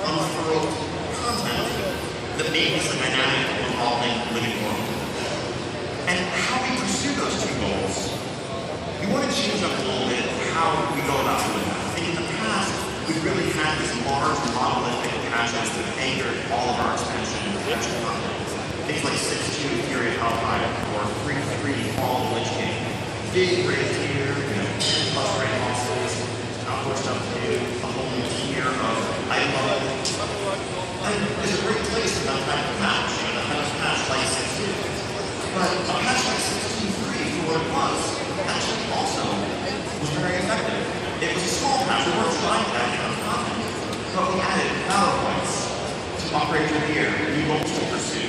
unfurled content that makes a dynamic, evolving, living world. And how we pursue those two goals, we want to change up a little bit how we go about doing that. I think in the past, we've really had this large monolithic patches that anchored all of our expansion and expansion content. Things like 6.2 Fury of Hellfire or 3.3 Fall of the Lich King. Big raid tier, 10 plus raid bosses, outdoor stuff to do, a whole new tier of item level. And it's a great place for that kind of patch, that kind of patch like 6.2. But a patch like 6.2.3, for what it was, actually also was very effective. It was a small patch, we weren't trying to add kind of content, but we added power points to upgrade your gear, new goals to pursue.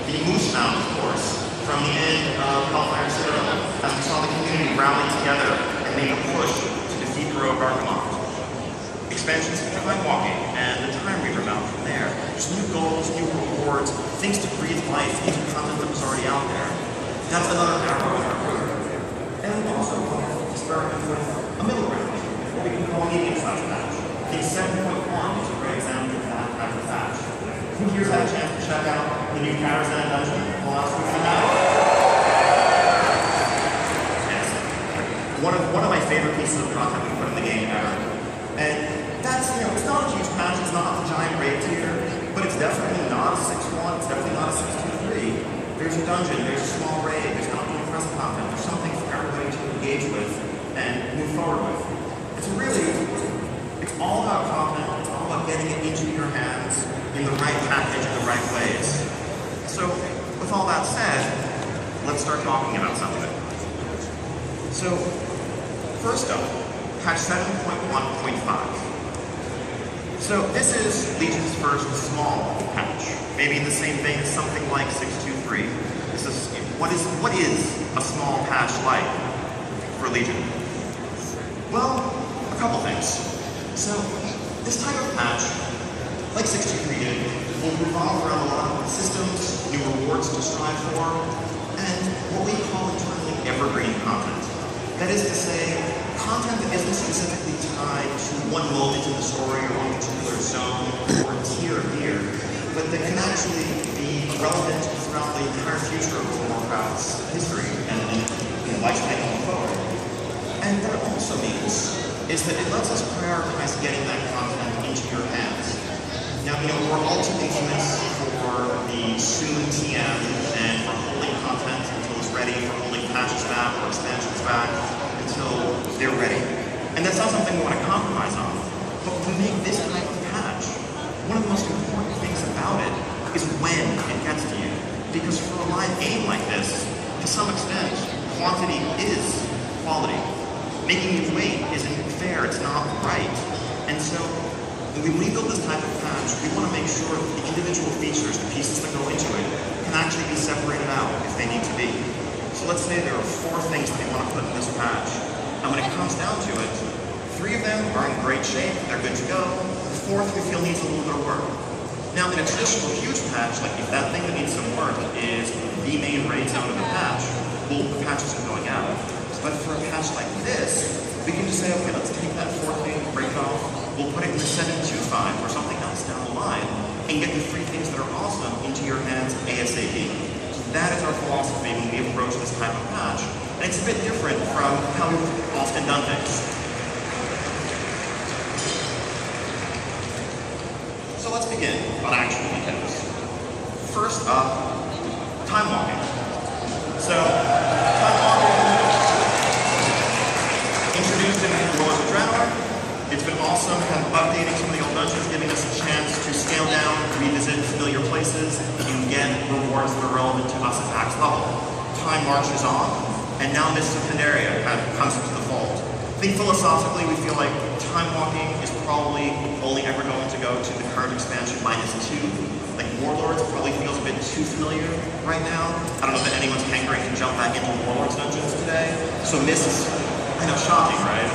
The Moose Mount, of course, from the end of Hellfire Citadel, as we saw the community rally together and make a push to defeat Heroic Archimond. Expansions of time walking and the Time Reaver Mount from there. Just new goals, new rewards, things to breathe life into content that was already out there. That's another arrow in our career. And we also experiment with a middle ground, what we can call a medium-sized patch. I think 7.1 is a great example of that type of patch. Who here's had a chance to check out the new Karazhan dungeon the last week and a half? Yes. One of my favorite pieces of content we put in the game ever. And that's, it's not a huge patch, it's not a giant raid tier, but it's definitely not a 6.1, it's definitely not a 6.2.3. There's a dungeon, there's a small raid, there's outdoor press content, there's something for everybody to engage with and move forward with. It's all about content, it's all about getting it into your hands in the right package, in the right ways. So, with all that said, let's start talking about some of it. So, first up, patch 7.1.5. So, this is Legion's first small patch, maybe in the same vein as something like 6.2.3. This is what is a small patch like for Legion? Well, a couple things. So, this type of patch, like 6.2.3 did, will revolve around a lot of systems, new rewards to strive for, and what we call internally evergreen content. That is to say, content that isn't specifically tied to one moment in the story or one particular zone or tier of gear, but that can actually be relevant throughout the entire future of Warcraft's history and lifespan going forward. And what it also means is that it lets us prioritize getting that content into your hands. Now, we're all too infamous for the soon TM and for holding content until it's ready, for holding patches back or expansions back until they're ready. And that's not something we want to compromise on. But to make this type of patch, one of the most important things about it is when it gets to you. Because for a live game like this, to some extent, quantity is quality. Making you wait isn't fair, it's not right. And so, when we build this type of patch, we want to make sure that the individual features, the pieces that go into it, can actually be separated out if they need to be. So let's say there are 4 things that we want to put in this patch. And when it comes down to it, 3 of them are in great shape, they're good to go. The 4th we feel needs a little bit of work. Now, in a traditional huge patch, like if that thing that needs some work is the main raid zone of the patch, well, the patch isn't going out. But for a patch like this, we can just say, okay, let's take that 4th thing, break it off, we'll put it in the 7.2.5 or something else down the line, and get the 3 things that are awesome into your hands ASAP. So that is our philosophy when we approach this type of patch, and it's a bit different from how we've often done things. So let's begin on actual details. First up, time walking. So, time walking, introduced in Lords of Draenei. It's been awesome kind of updating some of the old dungeons, giving us a chance to scale down, revisit familiar places, and get rewards that are relevant to us at max level. Time marches on, and now Mists of Pandaria kind of comes into the fold. I think philosophically we feel like time walking is probably only ever going to go to the current expansion -2. Like Warlords probably feels a bit too familiar right now. I don't know that anyone's hankering to jump back into Warlords dungeons today. So Mists, I know, shocking, right?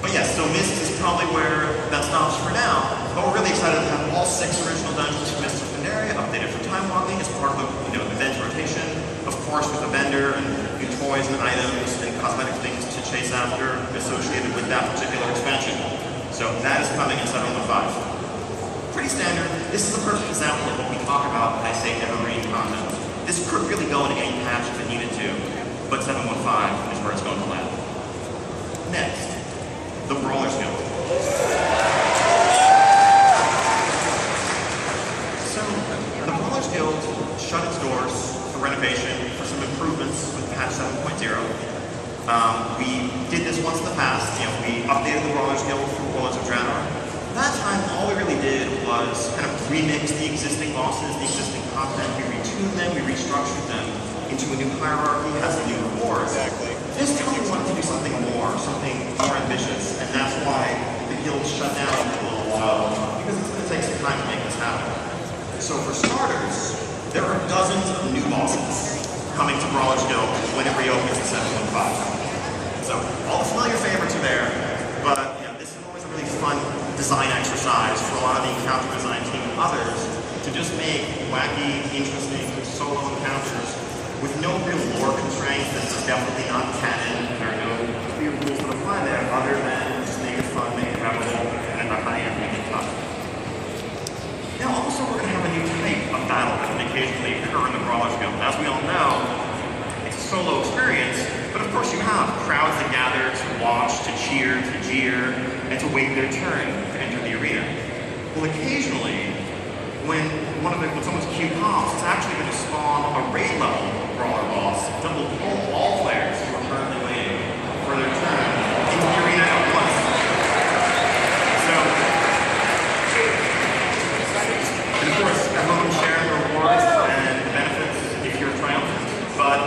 But yes, so Mists is probably where that stops for now. But we're really excited to have all 6 original dungeons from Mists of Pandaria updated for time walking as part of the event rotation. Of course, with a vendor and new toys and items and cosmetic things to chase after associated with that particular expansion. So that is coming in 7.15. Pretty standard. This is a perfect example of what we talk about when I say evergreen content. This could really go into any patch if it needed to, but 7.15 is where it's going to land. Next, the Brawlers Guild. So, the Brawlers Guild shut its doors for renovation for some improvements with patch 7.0. We did this once in the past. We updated the Brawlers Guild for Warlords of Draenei. That time, all we really did was kind of remix the existing bosses, the existing content. We retuned them, we restructured them into a new hierarchy, has some new rewards. Exactly. This time we wanted to do something more ambitious, and that's why the guild shut down for a little while, because it's going to take some time to make this happen. So for starters, there are dozens of new bosses coming to Brawlers Guild when it reopens in 7.15. So all the familiar favorites are there, but this is always a really fun design exercise for a lot of the encounter design team and others to just make wacky, interesting solo encounters with no real lore constraints. This is definitely not canon. There are no clear rules that apply there other than just make it fun, make it memorable, and at the high end, make it tough. Now also we're going to have a new type of battle that can occasionally occur in the Brawlers Guild. As we all know, it's a solo experience, but of course you have crowds that gather to watch, to cheer, to jeer, and to wait their turn to enter the arena. Well, occasionally, when someone's queue comes, it's actually going to spawn a raid level brawler boss that will pull all players who are currently waiting for their turn into the arena at once. And of course, everyone sharing the rewards and benefits if you're triumphant, but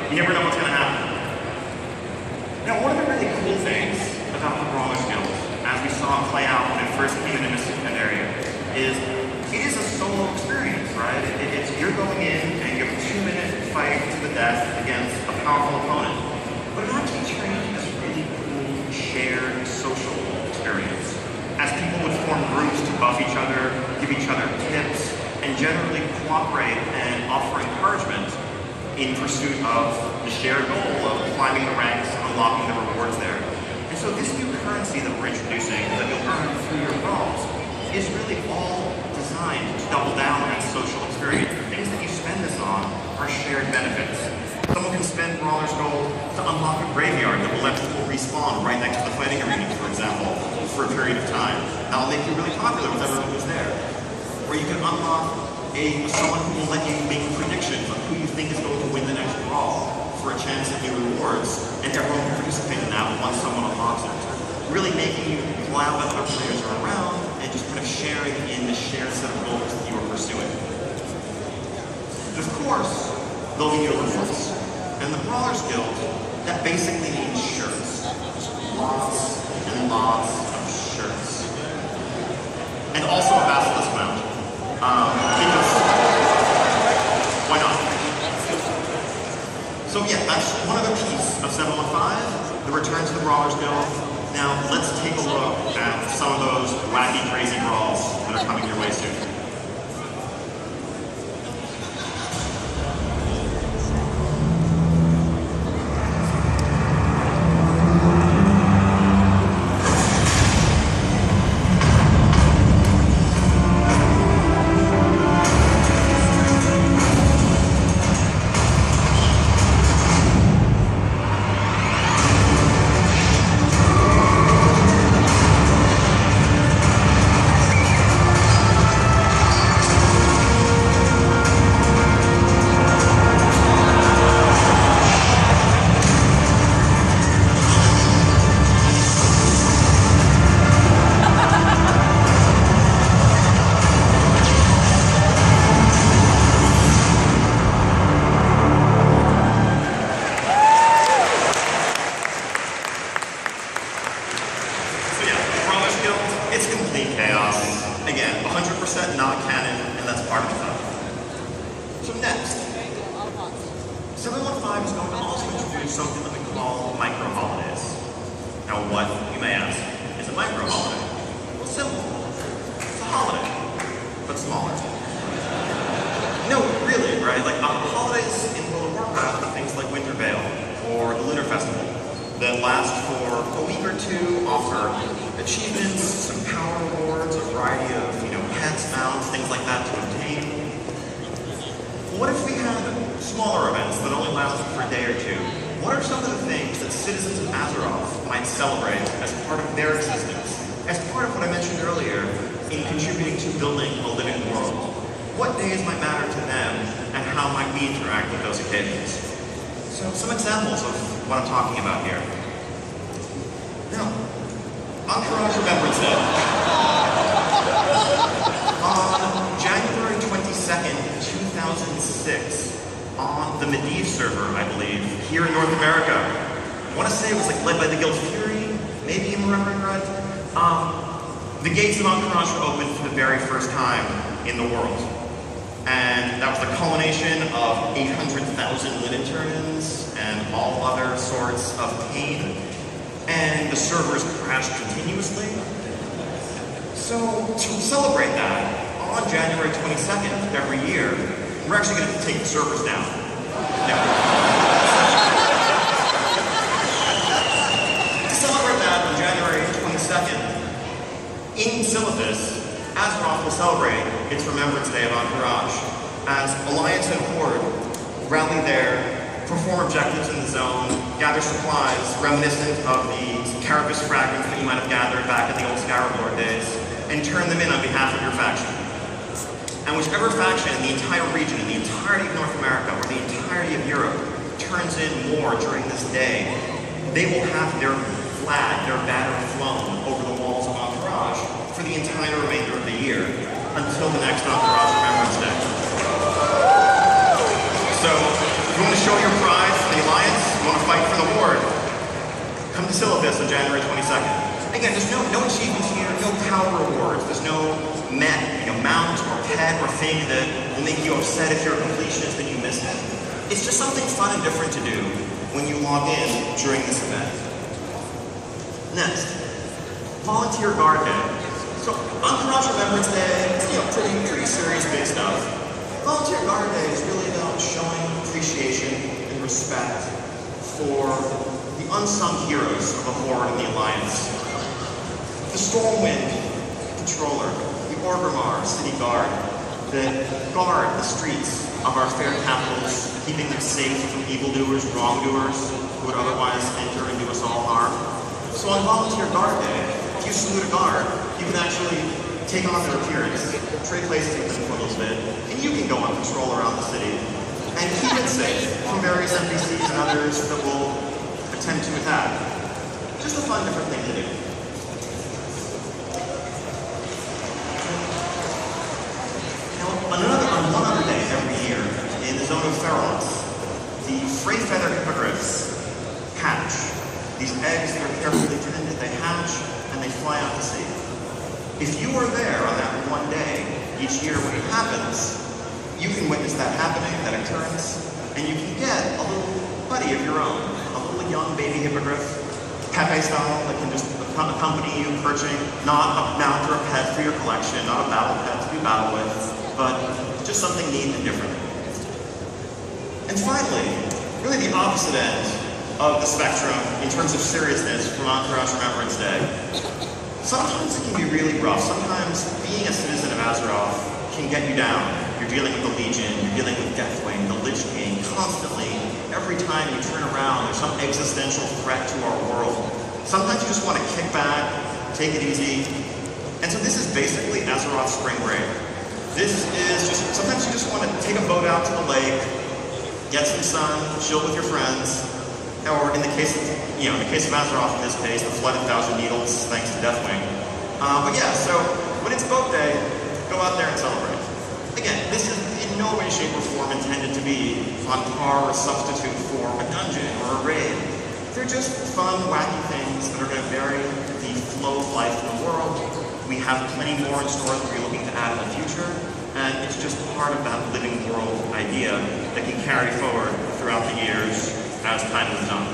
you never know what's going to happen. Now, one of the really cool things about the Brawlers Guild, as we saw it play out when it first came into Mystic area, is it is a solo experience, right? You're going in and you have a 2-minute fight to the death against a powerful opponent. But it actually turned into this really cool, shared, social experience. As people would form groups to buff each other, give each other tips, and generally cooperate and offer encouragement in pursuit of the shared goal of climbing the ranks and unlocking the rewards there. And so this new currency that we're introducing, that you'll earn through your brawls, is really all designed to double down on that social experience. The things that you spend this on are shared benefits. Someone can spend Brawler's Gold to unlock a graveyard that will let people respawn right next to the fighting arena, for example, for a period of time. That'll make you really popular with everyone who's there. Or you can unlock someone who will let you make predictions on who you think is going to win the next brawl for a chance at new rewards, and everyone can participate in that once someone unlocks it. Really making you glad that other players are around and just kind of sharing in the shared set of goals that you are pursuing. Of course, there'll be new rewards. And the Brawlers Guild, that basically means shirts. Lots and lots of shirts. And also a Basilisk mount. Because, why not? So yeah, that's one other piece of 715, the return to the Brawlers Guild. Now, let's take a look at some of those wacky, crazy brawls that are coming your way soon. Again, 100% not canon, and that's part of the fun. So next, 715 is going to also introduce something that we call micro-holidays. Now what, you may ask, is a micro-holiday? Well, simple. It's a holiday, but smaller. No, really, right? Like holidays in World of Warcraft are things like Winter Veil, or the Lunar Festival. that last for a week or two, offer achievements, some power rewards, a variety of pets, mounts, things like that to obtain. What if we had smaller events that only lasted for a day or two? What are some of the things that citizens of Azeroth might celebrate as part of their existence? As part of what I mentioned earlier in contributing to building a living world? What days might matter to them and how might we interact with those occasions? So some examples of what I'm talking about here. Now, Entourage Remembrance Day. On January 22nd, 2006, on the Medivh server, I believe, here in North America. I want to say it was led by the Guild Fury, maybe I'm remembering right. The gates of Entourage were opened for the very first time in the world. And that was the culmination of 800,000 Linen turn-ins and all other sorts of pain. And the servers crashed continuously. So to celebrate that, on January 22nd every year, we're actually going to take the servers down. To celebrate that on January 22nd, in Silithus, Azeroth will celebrate its Remembrance Day of Entourage as Alliance and Horde rally there, perform objectives in the zone, gather supplies reminiscent of the Carapace fragments that you might have gathered back in the old Scarab Lord days, and turn them in on behalf of your faction. And whichever faction in the entire region, in the entirety of North America, or the entirety of Europe, turns in more during this day, they will have their flag, their banner flown over the walls of Entourage for the entire remainder of the year, until the next Entourage Remembrance Day. So, if you want to show your pride for the Alliance, you want to fight for the Horde, come to Silithus on January 22nd. Again, there's no achievements here, no power rewards, there's no mount or pet or thing that will make you upset if you're a completionist and you missed it. It's just something fun and different to do when you log in during this event. Next, Volunteer Guard Day. So, Entourage Remembrance Day, pretty serious big stuff. Volunteer Guard Day is really about showing appreciation and respect for the unsung heroes of the Horde and the Alliance. The Stormwind Patroller, the Orgrimmar City Guard, that guard the streets of our fair capitals, keeping them safe from evildoers, wrongdoers, who would otherwise enter and do us all harm. So on Volunteer Guard Day, if you salute a guard, you can actually take on their appearance, trade places with them for a little bit, and you can go on patrol around the city and keep it safe from various NPCs and others that will attempt to attack. Just a fun, different thing to do. On one other day every year, in the zone of Ferox, the Frey Feather Hippogriffs hatch. These eggs that are carefully tended, they hatch and they fly out to sea. If you are there on that one day each year when it happens, you can witness that happening, that occurrence, and you can get a little buddy of your own, a little young baby hippogriff, Pepe style, that can just accompany you perching, not a mount or a pet for your collection, not a battle pet to do battle with, but just something neat and different. And finally, really the opposite end of the spectrum in terms of seriousness from Entourage Remembrance Day. Sometimes it can be really rough. Sometimes being a citizen of Azeroth can get you down. You're dealing with the Legion, you're dealing with Deathwing, the Lich King, constantly. Every time you turn around, there's some existential threat to our world. Sometimes you just want to kick back, take it easy. And so this is basically Azeroth Spring Break. This is just, sometimes you just want to take a boat out to the lake, get some sun, chill with your friends, or in the case of, in the case of Azeroth in this case, the flooded Thousand Needles, thanks to Deathwing. But yeah, so when it's boat day, go out there and celebrate. Again, this is in no way, shape, or form intended to be on par or substitute for a dungeon or a raid. They're just fun, wacky things that are going to vary the flow of life in the world. We have plenty more in store that we're looking to add in the future, and it's just part of that living world idea that can carry forward throughout the years as time moves on.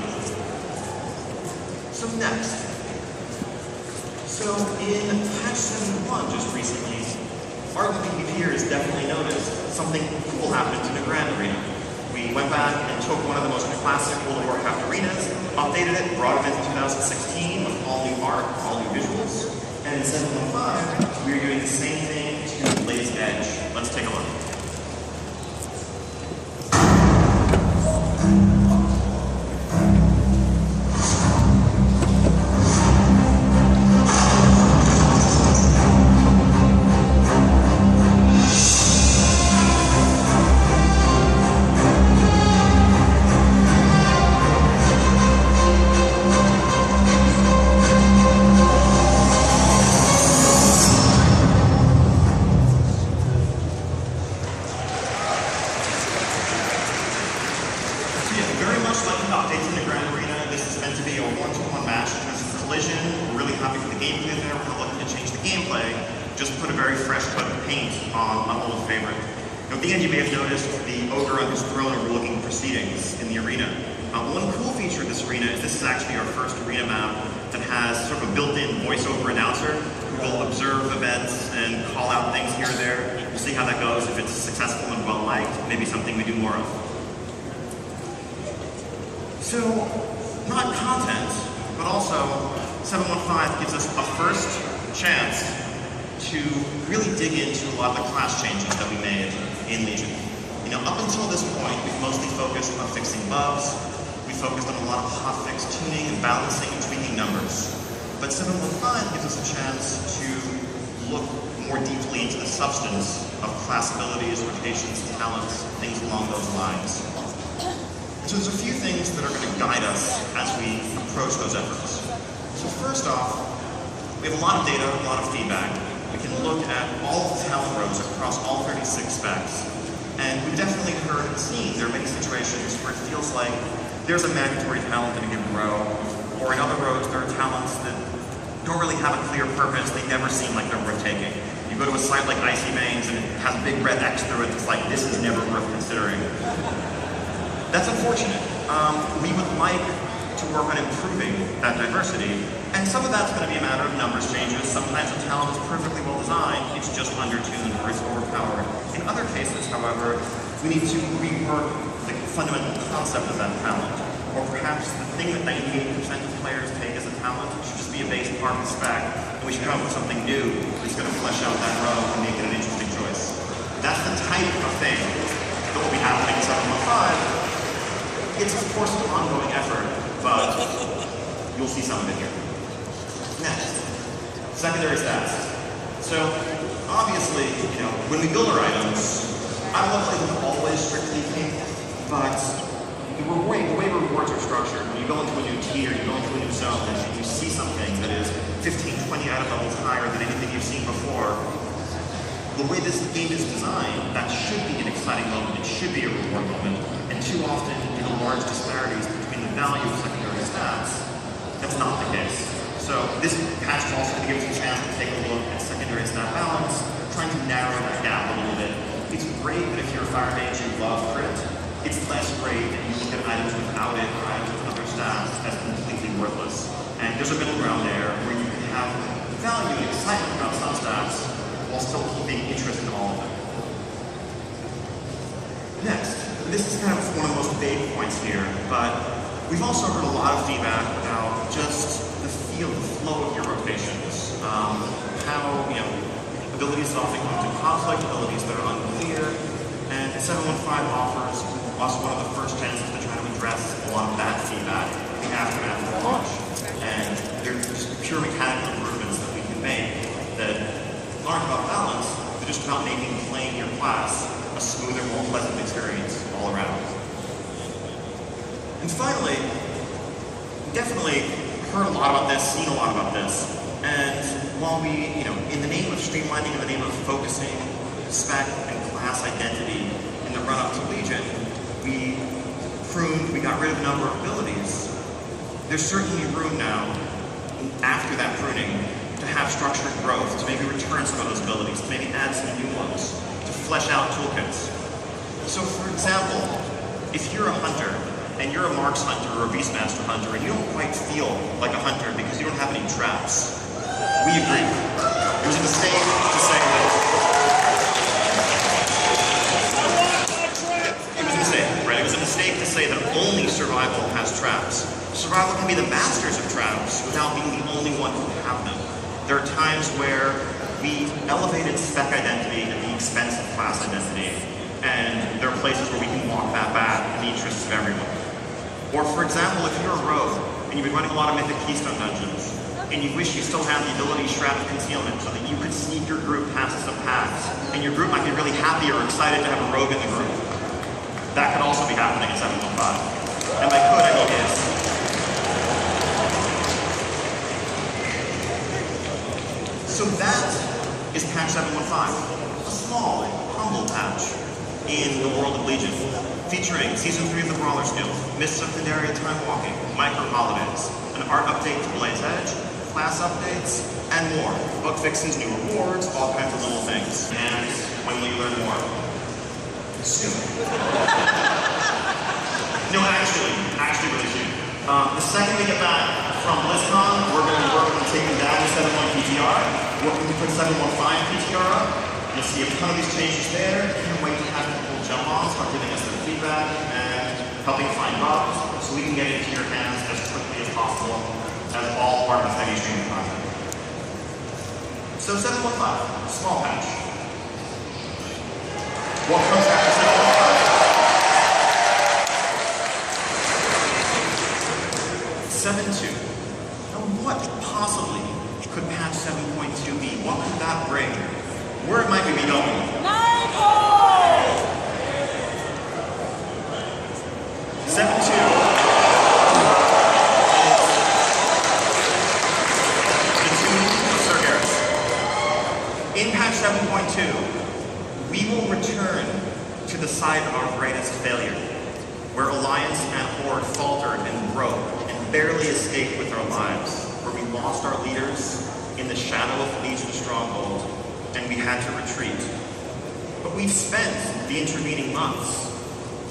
So next. So in patch 7.1 just recently, our PvPers definitely noticed something cool happened to the Grand Arena. We went back and took one of the most classic World of Warcraft arenas updated it, brought it into 2016 with all new art, all new visuals. And in 7.5, we are doing the same thing to Blazed Edge. Let's take a look. Very much like the updates in the Grand Arena, this is meant to be a one-to-one match in terms of collision. We're really happy with the gameplay there. We're not looking to change the gameplay, just put a very fresh coat of paint on an old favorite. Now, at the end, you may have noticed the ogre on his throne overlooking proceedings in the arena. One cool feature of this arena is this is actually our first arena map that has sort of a built-in voiceover announcer who will observe events and call out things here or there. We'll see how that goes. If it's successful and well-liked, maybe something we do more of. So, not content, but also 7.15 gives us a first chance to really dig into a lot of the class changes that we made in Legion. You know, up until this point, we've mostly focused on fixing bugs. We focused on a lot of hotfix tuning and balancing and tweaking numbers. But 7.15 gives us a chance to look more deeply into the substance of class abilities, rotations, talents, things along those lines. So there's a few things that are going to guide us as we approach those efforts. So first off, we have a lot of data, a lot of feedback. We can look at all the talent rows across all 36 specs. And we've definitely heard and seen there are many situations where it feels like there's a mandatory talent in a given row, or in other rows there are talents that don't really have a clear purpose. They never seem like they're worth taking. You go to a site like Icy Veins and it has a big red X through it. It's like, this is never worth considering. That's unfortunate. We would like to work on improving that diversity, and some of that's going to be a matter of numbers changes. Sometimes a talent is perfectly well designed, it's just undertuned or it's overpowered. In other cases, however, we need to rework the fundamental concept of that talent. Or perhaps the thing that 98% of players take as a talent should just be a base part of the spec, and we should come up with something new that's going to flesh out that row and make it an interesting choice. That's the type of thing that will be happening in 7.15. It's, of course, an ongoing effort, but you'll see some of it here. Next, secondary stats. So, obviously, you know, when we build our items, I don't want to play them always strictly pink, but the way rewards are structured, when you go into a new tier, you go into a new zone, and you see something that is 15, 20 item levels higher than anything you've seen before, the way this game is designed, that should be an exciting moment. It should be a reward moment. And too often, due to large disparities between the value of secondary stats, that's not the case. So this patch is also going to give us a chance to take a look at secondary stat balance, trying to narrow that gap a little bit. It's great that if you're a fire mage, you love crit. It's less great that you look at items without it or items with other stats as completely worthless. And there's a middle ground there where you can have value and excitement about some stats while still keeping interest in all of them. Next, this is kind of one of the most vague points here, but we've also heard a lot of feedback about just the feel, the flow of your rotations. How, you know, abilities often come to conflict, abilities that are unclear, and 7.15 offers us one of the first chances to try to address a lot of that feedback in the aftermath of launch. And they're just pure mechanical improvements that we can make that aren't about balance, they're just about making playing your class a smoother, more pleasant experience all around. And finally, we definitely heard a lot about this, seen a lot about this, and while we, you know, in the name of streamlining, in the name of focusing spec and class identity in the run-up to Legion, we pruned, we got rid of a number of abilities. There's certainly room now, after that pruning, to have structured growth, to maybe return some of those abilities, to maybe add some new ones, to flesh out toolkits. So for example, if you're a hunter, and you're a marks hunter or a beastmaster hunter, and you don't quite feel like a hunter because you don't have any traps, we agree. It was a mistake to say that. It was a mistake, right? It was a mistake to say that only survival has traps. Survival can be the masters of traps without being the only one who have them. There are times where we elevated spec identity at the expense of class identity, and there are places where we can walk that back in the interests of everyone. Or for example, if you're a rogue and you've been running a lot of Mythic Keystone dungeons, and you wish you still had the ability Shroud of Concealment so that you could sneak your group past some paths, and your group might be really happy or excited to have a rogue in the group. That could also be happening in 7.15. And by could, I mean is. So that is patch 7.15, a small and humble patch in the world of Legion, featuring Season 3 of the Brawler's Guild, Mists of Pandaria Time Walking, micro-holidays, an art update to Blaze Edge, class updates, and more. Bug fixes, new rewards, all kinds of little things. And when will you learn more? Soon. No, actually really soon. The second we get back from Blizzcon, we're going to be working on taking down the 7.1 PTR, working to put 7.15 PTR up. You'll see a ton of these changes there. Can't wait to have people jump on, start giving us their feedback, and helping find bugs, so we can get it into your hands as quickly as possible, as all part of a steady stream of content. So 7.15, small patch. What comes after 7.2? 7.2. Now what possibly could patch 7.2 be? What could that bring? Where might we be going? 7.2. In patch 7.2, we will return to the site of our greatest failure, where Alliance and Horde faltered and broke and barely escaped with our lives, where we lost our leaders in the shadow of Legion's stronghold, and we had to retreat. But we've spent the intervening months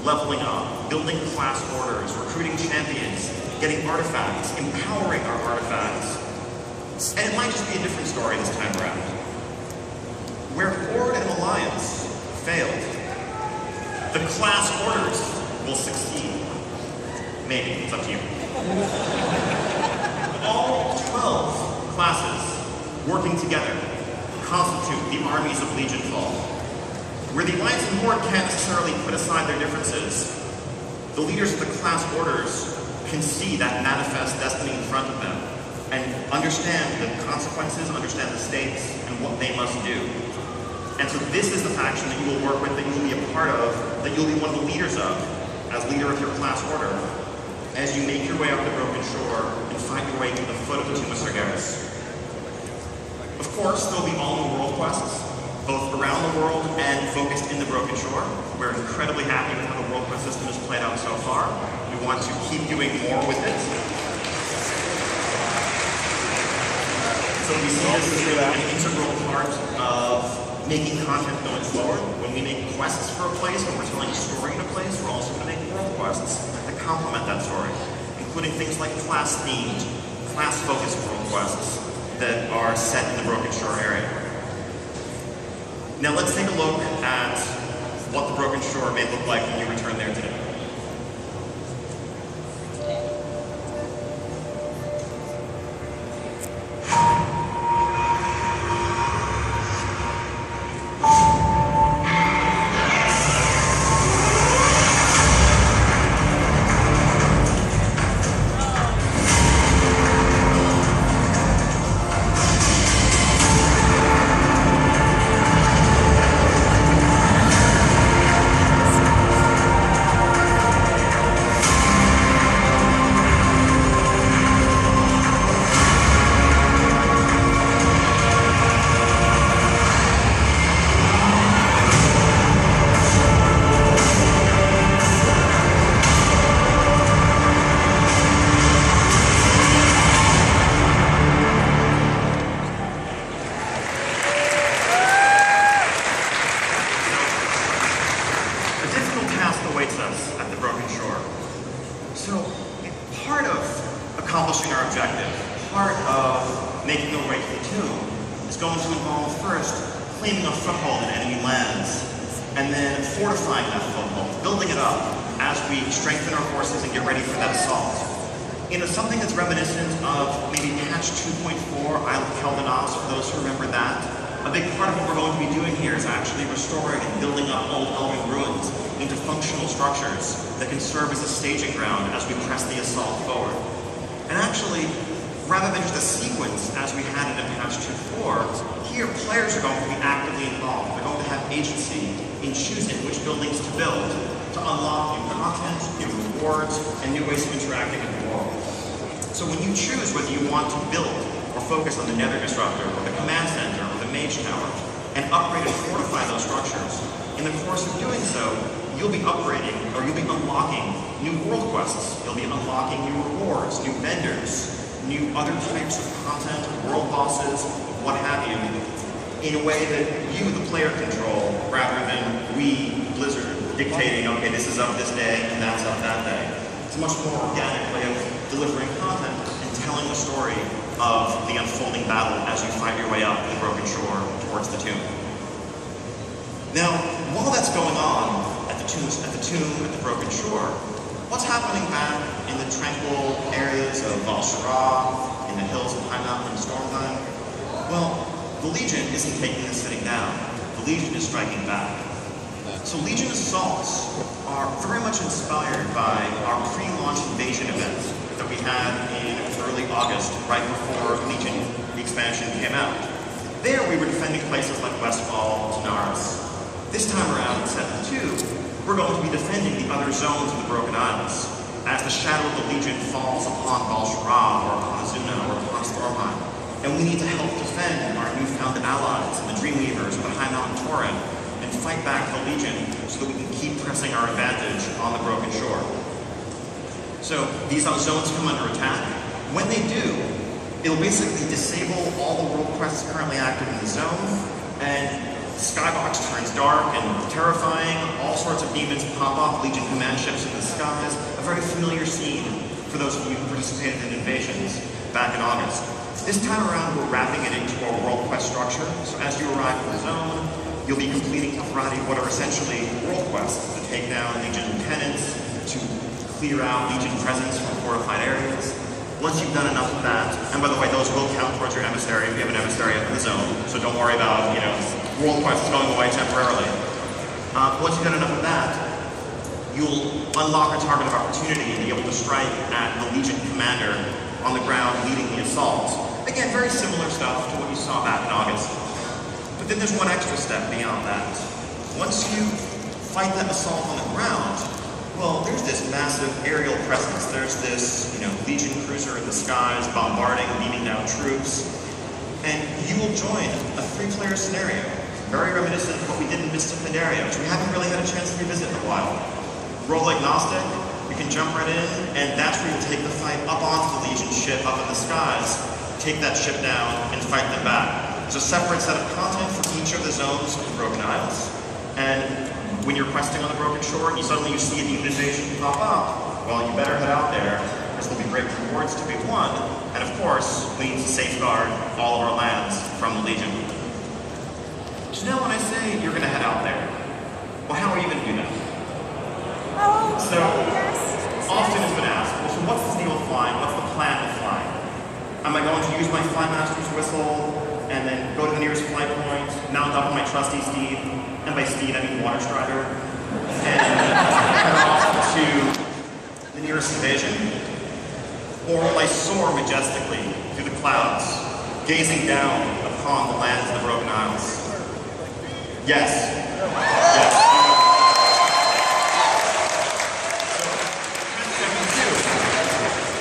leveling up, building class orders, recruiting champions, getting artifacts, empowering our artifacts. And it might just be a different story this time around. Where Horde and Alliance failed, the class orders will succeed. Maybe, it's up to you. All 12 classes working together constitute the armies of Legionfall. Where the Alliance and Horde can't necessarily put aside their differences, the leaders of the class orders can see that manifest destiny in front of them and understand the consequences, understand the stakes, and what they must do. And so this is the faction that you will work with, that you will be a part of, that you'll be one of the leaders of, as leader of your class order, as you make your way up the Broken Shore and find your way to the foot of the Tomb of Sargeras. Of course, there'll be all new world quests, both around the world and focused in the Broken Shore. We're incredibly happy with how the world quest system has played out so far. We want to keep doing more with it. So we see this as an integral part of making content going forward. When we make quests for a place, when we're telling a story in a place, we're also going to make world quests that complement that story, including things like class-themed, class-focused world quests that are set in the Broken Shore area. Now let's take a look at what the Broken Shore may look like when you return there today. Accomplishing our objective, part of making our way to the tomb is going to involve first claiming a foothold in enemy lands, and then fortifying that foothold, building it up as we strengthen our forces and get ready for that assault. in something that's reminiscent of maybe patch 2.4, Isle of Keldanos, for those who remember that. A big part of what we're going to be doing here is actually restoring and building up old elven ruins into functional structures that can serve as a staging ground as we press the assault forward. And actually, rather than just a sequence as we had it in patch 2.4, here players are going to be actively involved. They're going to have agency in choosing which buildings to build to unlock new content, new rewards, and new ways of interacting in the world. So when you choose whether you want to build or focus on the Nether Disruptor, or the Command Center, or the Mage Tower, and upgrade and fortify those structures, in the course of doing so, you'll be upgrading, or you'll be unlocking new world quests. You'll be unlocking new rewards, new vendors, new other types of content, world bosses, what have you, in a way that you, the player, control, rather than we, Blizzard, dictating, okay, this is up this day and that's up that day. It's a much more organic way of delivering content and telling the story of the unfolding battle as you fight your way up the Broken Shore towards the tomb. Now, while that's going on at the tomb, at the Broken Shore, what's happening back in the tranquil areas of Val'sharah, in the hills of High Mountain and Stormheim? Well, the Legion isn't taking this sitting down. The Legion is striking back. So Legion assaults are very much inspired by our pre-launch invasion event that we had in early August, right before Legion, the expansion, came out. There we were defending places like Westfall, Tanaris. This time around in 7.2, we're going to be defending the other zones of the Broken Isles, as the shadow of the Legion falls upon Val'sharah, or upon Azuna, or upon Stormheim. And we need to help defend our newfound allies, and the Dreamweavers, or the High Mountain Tauren, and fight back the Legion so that we can keep pressing our advantage on the Broken Shore. So these zones come under attack. When they do, it'll basically disable all the world quests currently active in the zone, and Skybox turns dark and terrifying, all sorts of demons pop up, Legion command ships in the skies, a very familiar scene for those of you who participated in invasions back in August. This time around, we're wrapping it into our world quest structure, so as you arrive in the zone, you'll be completing a variety of what are essentially world quests to take down Legion lieutenants, to clear out Legion presence from fortified areas. Once you've done enough of that, and by the way, those will count towards your emissary if you have an emissary up in the zone, so don't worry about, world quests going away temporarily. Once you've done enough of that, you'll unlock a target of opportunity and be able to strike at the Legion commander on the ground leading the assault. Again, very similar stuff to what you saw back in August. But then there's one extra step beyond that. Once you fight that assault on the ground, well, there's this massive aerial presence. There's this, Legion cruiser in the skies, bombarding, beaming down troops. And you will join a 3-player scenario, very reminiscent of what we did in Mists of Pandaria, which we haven't really had a chance to revisit in a while. Role agnostic, you can jump right in, and that's where you'll take the fight up onto the Legion ship up in the skies, take that ship down, and fight them back. There's a separate set of content for each of the zones of the Broken Isles. And when you're questing on the Broken Shore and you suddenly see a demon invasion pop up, well, you better head out there, because there'll be great rewards to be won. And of course, we need to safeguard all of our lands from the Legion. So now when I say you're going to head out there, well, how are you going to do that? So, often it's been asked, well, so what's the deal with flying? What's the plan with flying? Am I going to use my Flymaster's whistle and then go to the nearest flight point, mount up on my trusty steed, and by steed I mean water strider, and head off to the nearest invasion? Or will I soar majestically through the clouds, gazing down upon the lands of the Broken Isles? Yes. Yes.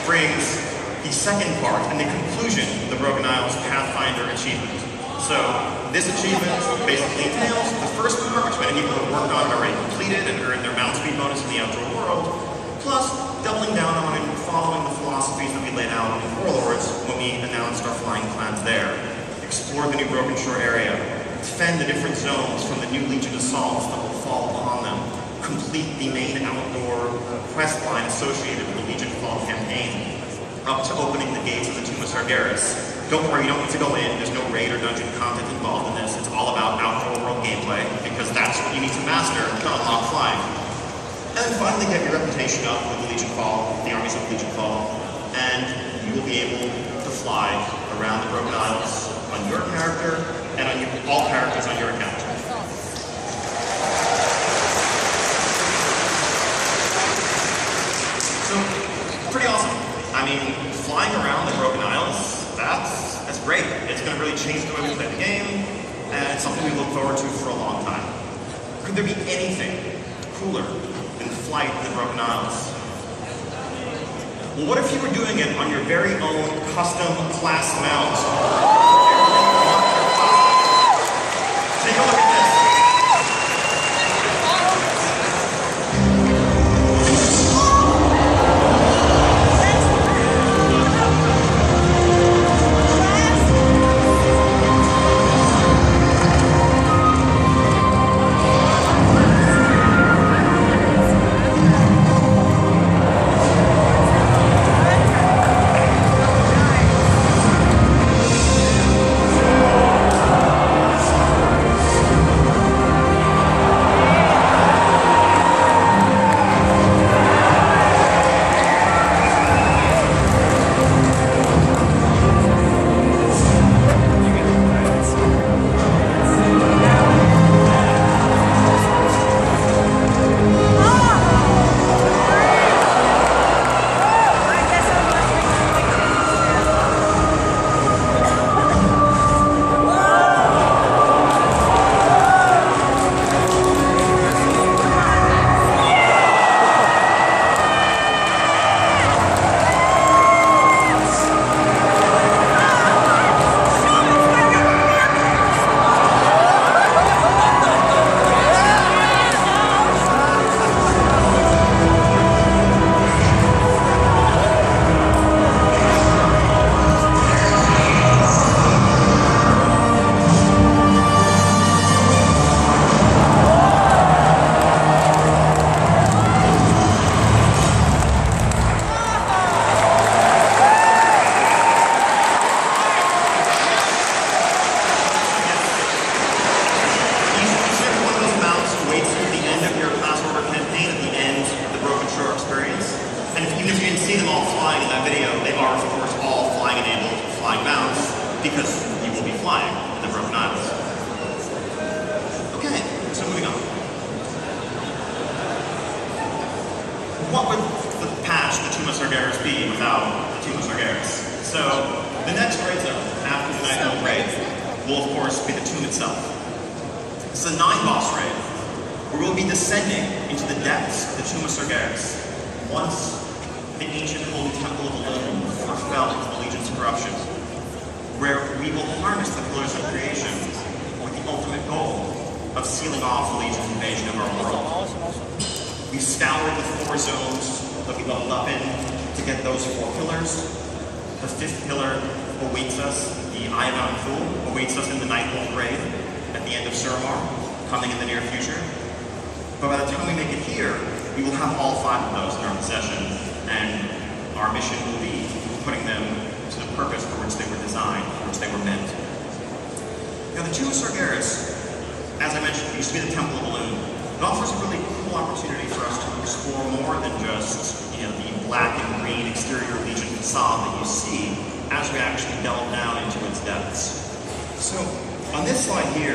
Brings the second part and the conclusion of the Broken Isles Pathfinder achievement. So this achievement basically entails the first part, which many people have worked on and already completed and earned their mount speed bonus in the outdoor world, plus doubling down on and following the philosophies that we laid out in Warlords when we announced our flying plans there. Explore the new Broken Shore area, defend the different zones from the new Legion assaults that will fall upon them, complete the main outdoor quest line associated with the Legion Fall campaign, up to opening the gates of the Tomb of Sargeras. Don't worry, you don't need to go in. There's no raid or dungeon content involved in this. It's all about outdoor world gameplay, because that's what you need to master to unlock flying. And then finally get your reputation up with the Legion Fall, the armies of Legion Fall, and you will be able to fly around the Broken Isles on your character and on all characters on your account. So, pretty awesome. I mean, flying around the Broken Isles, that's great. It's going to really change the way we play the game, and it's something we look forward to for a long time. Could there be anything cooler than flight in the Broken Isles? Well, what if you were doing it on your very own custom class mount? Take a look at this. Because you will be flying in the Broken Isles. Okay, so moving on. What would the patch, the Tomb of Sargeras, be without the Tomb of Sargeras? So, the next raid zone after the Nighthold raid will, of course, be the tomb itself. It's a 9-boss raid, where we'll be descending into the depths of the Tomb of Sargeras. Once the ancient Holy Temple of Elune fell into the Legion's corruption, where we will harness the pillars of creation with the ultimate goal of sealing off the Legion's invasion of our world. We scoured the 4 zones that we leveled up in to get those 4 pillars. The 5th pillar awaits us, the Eye of Mount Fool, awaits us in the Nighthold raid at the end of Suramar, coming in the near future. But by the time we make it here, we will have all 5 of those in our possession, and our mission will be putting them to the purpose for which they were designed, for which they were meant. Now, the Tomb of Sargeras, as I mentioned, used to be the Temple of Elune. It offers a really cool opportunity for us to explore more than just, the black and green exterior Legion facade that you see as we actually delve down into its depths. So, on this slide here,